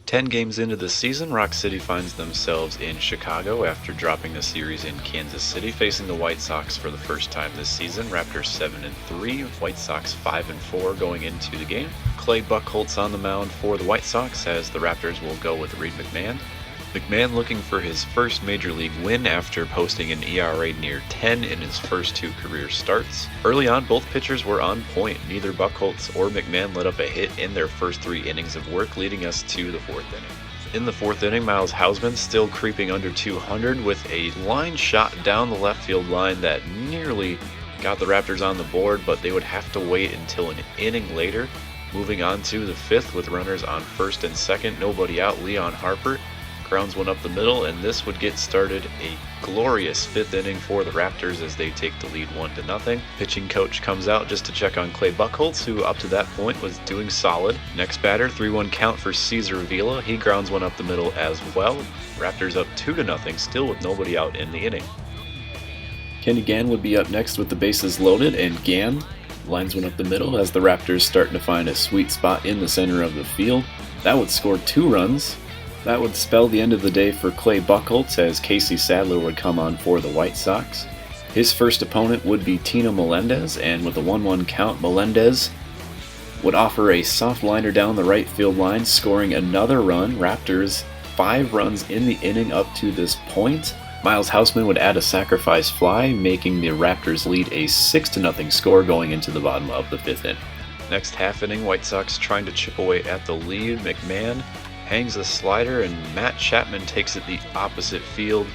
10 games into the season, Rock City finds themselves in Chicago after dropping the series in Kansas City, facing the White Sox for the first time this season. Raptors 7-3, White Sox 5-4 going into the game. Clay Buchholz on the mound for the White Sox as the Raptors will go with Reed McMahon. McMahon looking for his first major league win after posting an ERA near 10 in his first two career starts. Early on, both pitchers were on point. Neither Buchholz or McMahon let up a hit in their first 3 innings of work, leading us to the 4th inning. In the 4th inning, Miles Hausman still creeping under 200 with a line shot down the left field line that nearly got the Raptors on the board, but they would have to wait until an inning later. Moving on to the 5th with runners on first and second, nobody out, Leon Harper grounds one up the middle, and this would get started a glorious 5th inning for the Raptors as they take the lead 1-0. Pitching coach comes out just to check on Clay Buchholz, who up to that point was doing solid. Next batter, 3-1 count for Cesar Avila. He grounds one up the middle as well. Raptors up 2-0, still with nobody out in the inning. Kenny Gann would be up next with the bases loaded, and Gann lines one up the middle as the Raptors starting to find a sweet spot in the center of the field. That would score 2 runs. That would spell the end of the day for Clay Buchholz as Casey Sadler would come on for the White Sox. His first opponent would be Tino Melendez, and with a 1-1 count, Melendez would offer a soft liner down the right field line, scoring another run. Raptors 5 runs in the inning up to this point. Miles Hausman would add a sacrifice fly, making the Raptors lead a 6-0 score going into the bottom of the 5th inning. Next half inning, White Sox trying to chip away at the lead. McMahon hangs a slider, and Matt Chapman takes it the opposite field,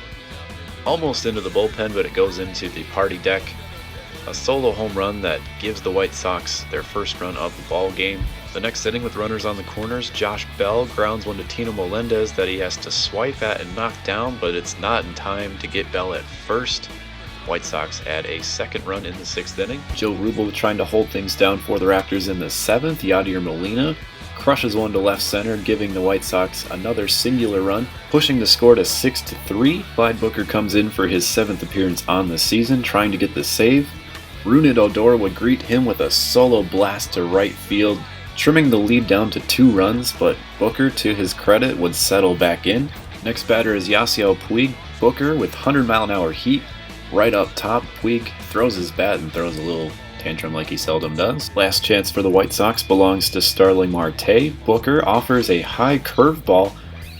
almost into the bullpen, but it goes into the party deck. A solo home run that gives the White Sox their first run of the ball game. The next inning with runners on the corners, Josh Bell grounds one to Tino Melendez that he has to swipe at and knock down, but it's not in time to get Bell at first. White Sox add a second run in the 6th inning. Joe Rubel trying to hold things down for the Raptors in the 7th. Yadier Molina crushes one to left center, giving the White Sox another singular run, pushing the score to 6-3. Clyde Booker comes in for his 7th appearance on the season, trying to get the save. Rougned Odor would greet him with a solo blast to right field, trimming the lead down to 2 runs, but Booker, to his credit, would settle back in. Next batter is Yasiel Puig. Booker with 100-mile-an-hour heat right up top. Puig throws his bat and throws a little tantrum like he seldom does. Last chance for the White Sox belongs to Starling Marte. Booker offers a high curveball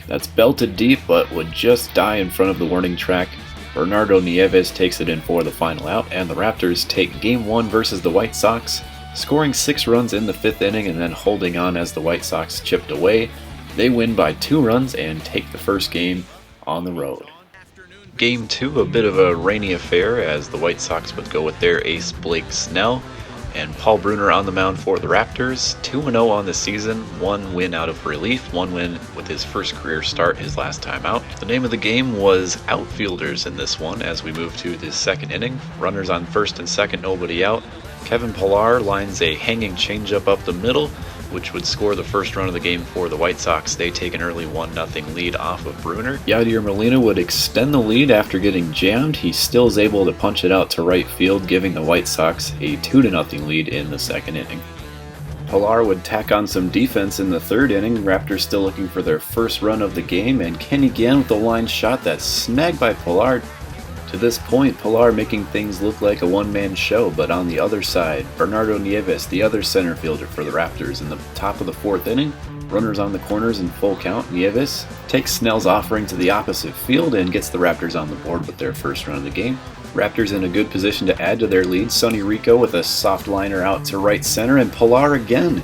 that's belted deep but would just die in front of the warning track. Bernardo Nieves takes it in for the final out, and the Raptors take Game 1 versus the White Sox, scoring 6 runs in the 5th inning and then holding on as the White Sox chipped away. They win by 2 runs and take the first game on the road. Game 2, a bit of a rainy affair as the White Sox would go with their ace Blake Snell and Paul Bruner on the mound for the Raptors. 2-0 on the season, 1 win out of relief, 1 win with his first career start his last time out. The name of the game was outfielders in this one as we move to the 2nd inning. Runners on first and second, nobody out. Kevin Pillar lines a hanging changeup up the middle, which would score the first run of the game for the White Sox. They take an early 1-0 lead off of Bruner. Yadier Molina would extend the lead after getting jammed. He still is able to punch it out to right field, giving the White Sox a 2-0 lead in the 2nd inning. Pillar would tack on some defense in the 3rd inning. Raptors still looking for their first run of the game, and Kenny Gann with the line shot that's snagged by Pillar. To this point, Pillar making things look like a one-man show, but on the other side, Bernardo Nieves, the other center fielder for the Raptors, in the top of the 4th inning, runners on the corners in full count. Nieves takes Snell's offering to the opposite field and gets the Raptors on the board with their first run of the game. Raptors in a good position to add to their lead. Sonny Rico with a soft liner out to right center, and Pillar again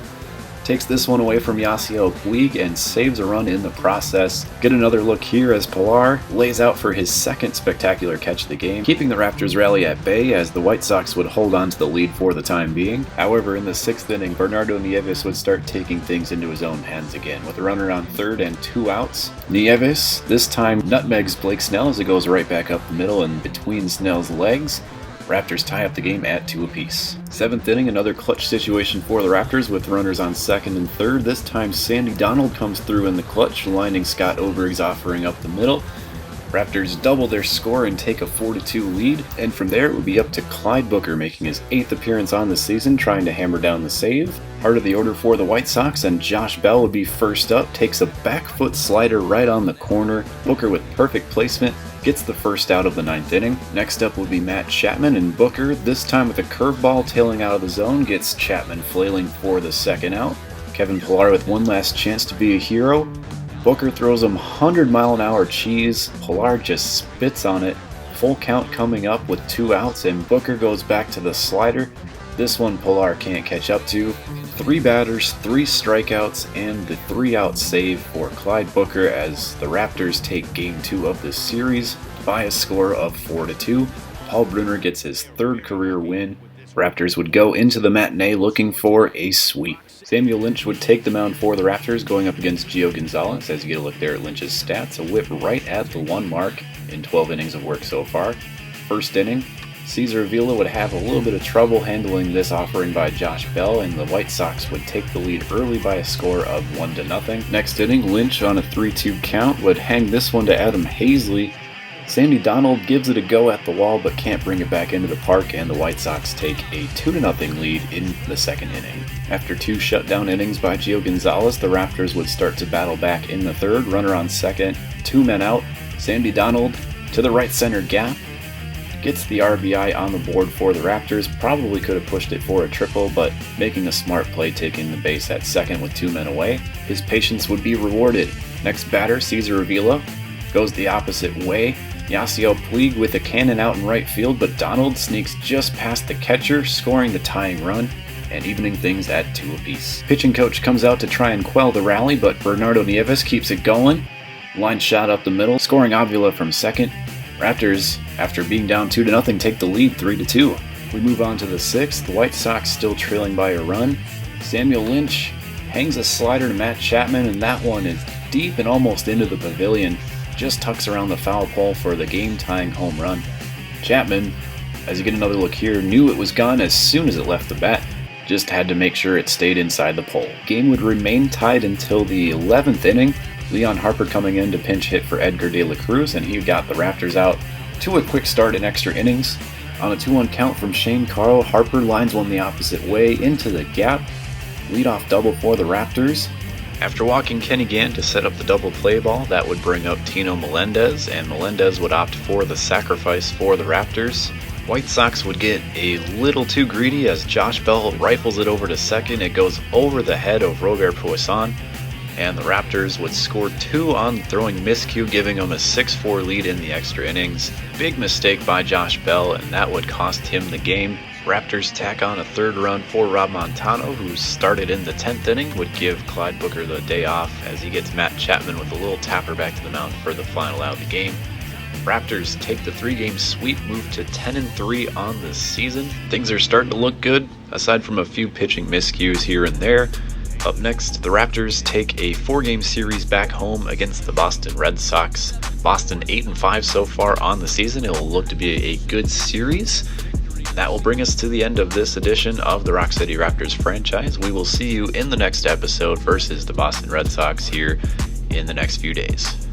takes this one away from Yasiel Puig and saves a run in the process. Get another look here as Pillar lays out for his 2nd spectacular catch of the game, keeping the Raptors rally at bay as the White Sox would hold on to the lead for the time being. However, in the 6th inning, Bernardo Nieves would start taking things into his own hands again, with a runner on 3rd and 2 outs. Nieves, this time nutmegs Blake Snell as it goes right back up the middle and between Snell's legs. Raptors tie up the game at 2 apiece. 7th inning, another clutch situation for the Raptors with runners on 2nd and 3rd. This time Sandy Donald comes through in the clutch, lining Scott Oberg's offering up the middle. Raptors double their score and take a 4-2 lead, and from there it would be up to Clyde Booker making his 8th appearance on the season, trying to hammer down the save. Heart of the order for the White Sox, and Josh Bell would be first up, takes a back foot slider right on the corner. Booker with perfect placement gets the first out of the 9th inning. Next up would be Matt Chapman, and Booker, this time with a curveball tailing out of the zone, gets Chapman flailing for the 2nd out. Kevin Pillar with one last chance to be a hero. Booker throws him 100-mile-an-hour cheese. Pillar just spits on it. Full count coming up with 2 outs, and Booker goes back to the slider. This one Pillar can't catch up to. 3 batters, 3 strikeouts, and the 3-out save for Clyde Booker as the Raptors take Game 2 of the series by a score of 4-2. Paul Brunner gets his 3rd career win. Raptors would go into the matinee looking for a sweep. Samuel Lynch would take the mound for the Raptors, going up against Gio Gonzalez. As you get a look there at Lynch's stats, a whip right at the 1 mark in 12 innings of work so far. First inning, Cesar Avila would have a little bit of trouble handling this offering by Josh Bell, and the White Sox would take the lead early by a score of 1-0. Next inning, Lynch on a 3-2 count would hang this one to Adam Hazley. Sandy Donald gives it a go at the wall but can't bring it back into the park, and the White Sox take a 2-0 lead in the 2nd inning. After 2 shutdown innings by Gio Gonzalez, the Raptors would start to battle back in the 3rd. Runner on 2nd, 2 men out. Sandy Donald to the right center gap. Gets the RBI on the board for the Raptors. Probably could have pushed it for a triple, but making a smart play taking the base at 2nd with 2 men away. His patience would be rewarded. Next batter, Cesar Avila, goes the opposite way. Yasiel Puig with a cannon out in right field, but Donald sneaks just past the catcher, scoring the tying run and evening things at 2 apiece. Pitching coach comes out to try and quell the rally, but Bernardo Nieves keeps it going. Line shot up the middle, scoring Avila from 2nd. Raptors, after being down 2-0, take the lead 3-2. We move on to the 6th. The White Sox still trailing by a run. Samuel Lynch hangs a slider to Matt Chapman, and that one is deep and almost into the pavilion. Just tucks around the foul pole for the game-tying home run. Chapman, as you get another look here, knew it was gone as soon as it left the bat. Just had to make sure it stayed inside the pole. Game would remain tied until the 11th inning. Leon Harper coming in to pinch hit for Edgar De La Cruz, and he got the Raptors out to a quick start in extra innings. On a 2-1 count from Shane Carl, Harper lines one the opposite way into the gap. Leadoff double for the Raptors. After walking Kenny Gann to set up the double play ball, that would bring up Tino Melendez, and Melendez would opt for the sacrifice for the Raptors. White Sox would get a little too greedy as Josh Bell rifles it over to 2nd. It goes over the head of Robert Puason, and the Raptors would score 2 on throwing miscue, giving them a 6-4 lead in the extra innings. Big mistake by Josh Bell, and that would cost him the game. Raptors tack on a 3rd run for Rob Montano, who started in the 10th inning, would give Clyde Booker the day off as he gets Matt Chapman with a little tapper back to the mound for the final out of the game. Raptors take the 3-game sweep, move to 10-3 on the season. Things are starting to look good, aside from a few pitching miscues here and there. Up next, the Raptors take a 4-game series back home against the Boston Red Sox. Boston 8-5 so far on the season. It will look to be a good series. That will bring us to the end of this edition of the Rock City Raptors franchise. We will see you in the next episode versus the Boston Red Sox here in the next few days.